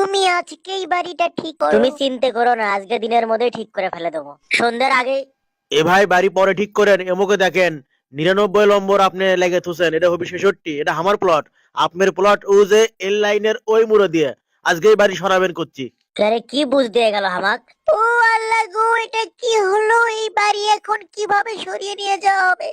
তুমি আজকেই বাড়িটা ঠিক করো। তুমি চিন্তা করো না, আজকে দিনের মধ্যে ঠিক করে ফেলে দেবো, সন্ধ্যার আগে। এ ভাই বাড়ি পরে ঠিক করেন, এমকে দেখেন 99 নম্বর আপনি লেগে থুছেন, এটা হবে 66, এটা আমার প্লট। আপনার প্লট ও যে এল লাইনের ওই মুড়ো দিয়ে আজকেই বাড়ি সরাবেন করছি। আরে কি বুঝ দিয়ে গেল আমাক? ও আল্লাহ গো, এটা কি হলো? এই বাড়ি এখন কিভাবে সরিয়ে নিয়ে যাওয়া হবে?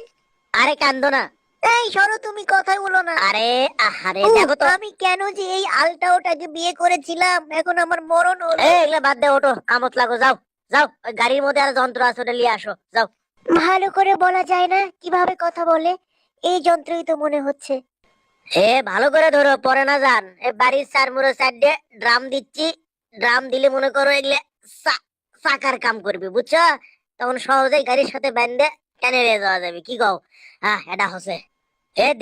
আরে কান্দো না, এই সরো, তুমি কথা বলো না। আরে আহারে দেখো তো, আমি কেন যে এই আলটাওটাকে বিয়ে করেছিলাম, এখন আমার মরণ হলো। এগুলা বাদ দে, ওঠো, কামত লাগো, যাও যাও, ওই গাড়ির মধ্যে আর যন্ত্র আছে, ওটা নিয়ে আসো, যাও। ভালো করে বলা যায় না কিভাবে কথা বলে? এই যন্ত্রই তো মনে হচ্ছে। ভালো করে ধরো, পরে না যান। বাড়ির চারমুড়ো সাইডে ড্রাম দিচ্ছি, ড্রাম দিলে মনে করো এগুলো চাকার কাম করবে, বুঝছো? তখন সহজেই গাড়ির সাথে ব্যান্ডে টেনে নিয়ে যাওয়া যাবে, কি কও? হ্যাঁ, এটা হচ্ছে।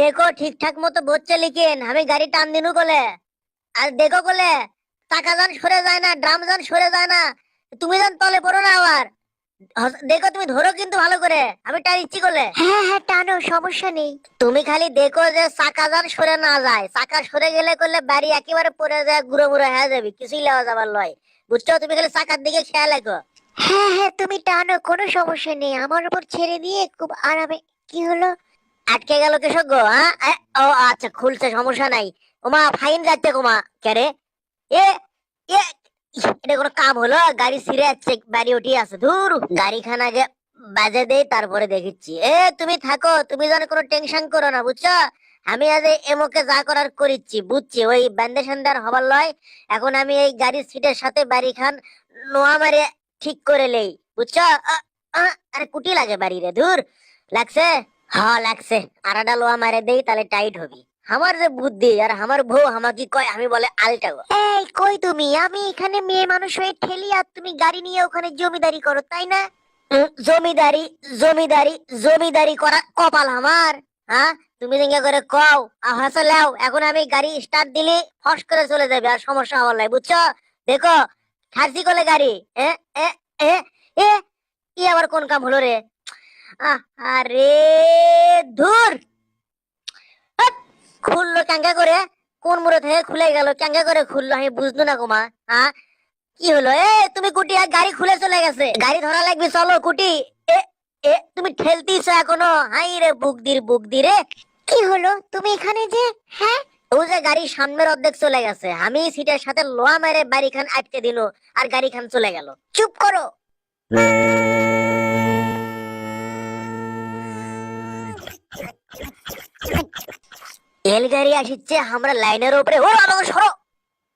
দেখো ঠিকঠাক মতো বসছে লিখেন, আমি গাড়ি টান দিনু কোলে। আর দেখো কোলে, চাকা যান সরে যায় না, ড্রাম যান সরে যায় না, তুমি যান তলে পড়ো না আবার। দেখো তুমি ধরো কিন্তু ভালো করে, আমি টানিচ্ছি কোলে। হ্যাঁ হ্যাঁ, টানো, সমস্যা নেই। তুমি খালি দেখো যে চাকা যান সরে না যায়, চাকা সরে গেলে করলে বাড়ি একেবারে পড়ে যায়, গুঁড়ো মুড়ো হয়ে যাবে, কিছুই লেওয়া যাবার লয়, বুঝছো? তুমি খালি চাকার দিকে খেয়াল রাখো। হ্যাঁ হ্যাঁ, তুমি টানো, কোনো সমস্যা নেই, আমার উপর ছেড়ে দিয়ে খুব আরামে। কি হলো? আটকে গেল কৃষক? হ্যাঁ ও আচ্ছা, খুলছে, সমস্যা নাই। ওমা ফাইন যাচ্ছে কোমা। কে রে? এ এ এটা কোনো কাম হলো? গাড়ি ছিঁড়ে যাচ্ছে, বাড়ি উঠিয়ে আছে, ধুর। গাড়িখানা আগে বাজে দেই, তারপরে দেখিচ্ছি। তুমি থাকো, তুমি যেন কোনো টেনশন করো না, বুঝছো? আমি আজ এমকে যা করার করিচ্ছি, বুঝছি। ওই ব্যান্ডে স্যান্ডার হবার লয়। এখন আমি এই গাড়ির সিটের সাথে বাড়ি খান নোয়া মারে ঠিক করে লেই, বুঝছো? আরে কুটি লাগে বাড়ি রে, ধুর। লাগছে? হ্যাঁ লাগছে। আর একটা লোয়া মারে দেই, তাহলে টাইট হবি। আমার যে বুদ্ধি, আর আমার বউ আমাকে কয়, আমি বলে আলটাগো। এই কই তুমি? আমি এখানে মেয়ে মানুষ হয়ে ঠেলি, আর তুমি গাড়ি নিয়ে ওখানে জমিদারি করো, তাই না? জমিদারি জমিদারি জমিদারি করা কপাল আমার? হ্যাঁ, তুমি দিঙ্গা করে কও হাসা লাও, এখন আমি গাড়ি স্টার্ট দিলে ফস করে চলে যাবে, আর সমস্যা হওয়ার নাই, বুঝছো? দেখো, খাসি কোলে গাড়ি। এ এ এ এ কি আবার কোন কাম হলো রে? আরে ধুর, খুললো ক্যাঙ্গা করে? কোন মুড়ে থেকে খুলে গেল, ক্যাঙ্গা করে খুললো, আমি বুঝলো না গোমা। হ্যাঁ, কি হলো? তুমি কুটি, আর গাড়ি খুলে চলে গেছে, গাড়ি ধরা লাগবে, চলো কুটি। এ তুমি ঠেলতিছ এখনো? হাই রে বুক দি রে। কি হলো তুমি এখানে যে? হ্যাঁ, ও যে গাড়ির সামনের অর্ধেক চলে গেছে, আমি সিটের সাথে লোহা মেরে বাড়ি খান আটকে দিল, আর গাড়ি খান চলে গেল। চুপ করো। এল গাড়ি আসছে আমরা লাইনের উপরে, ও আমাকে সরো।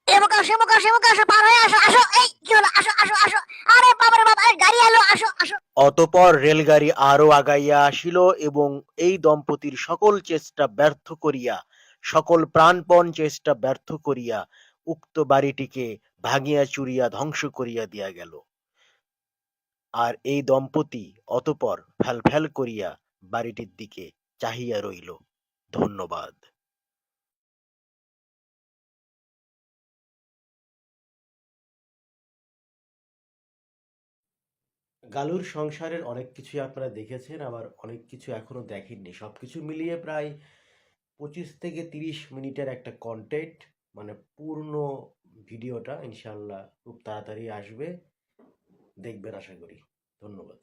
এমকা আসো, এমকা আসো, এমকা আসো, পার হয়ে আসো, আসো। এই কি হলো? আসো আসো আসো। আরে বাবারে বাবা, আরে গাড়ি এলো, আসো আসো। অতঃপর রেলগাড়ি আরো আগাইয়া আসিল এবং এই দম্পতির সকল চেষ্টা ব্যর্থ করিয়া, সকল প্রাণপণ চেষ্টা ব্যর্থ করিয়া উক্ত বাড়িটিকে ভাঙিয়া চুরিয়া ধ্বংস করিয়া দিয়া গেল। আর এই দম্পতি অতঃপর ফ্যাল করিয়া বাড়িটির দিকে চাহিয়া রইল। ধন্যবাদ। গালুর সংসারের অনেক কিছুই আপনারা দেখেছেন, আবার অনেক কিছু এখনো দেখেননি। সবকিছু মিলিয়ে প্রায় 25 থেকে 30 মিনিটের একটা কন্টেন্ট, মানে পূর্ণ ভিডিওটা ইনশাল্লাহ খুব তাড়াতাড়ি আসবে, দেখবেন আশা করি। ধন্যবাদ।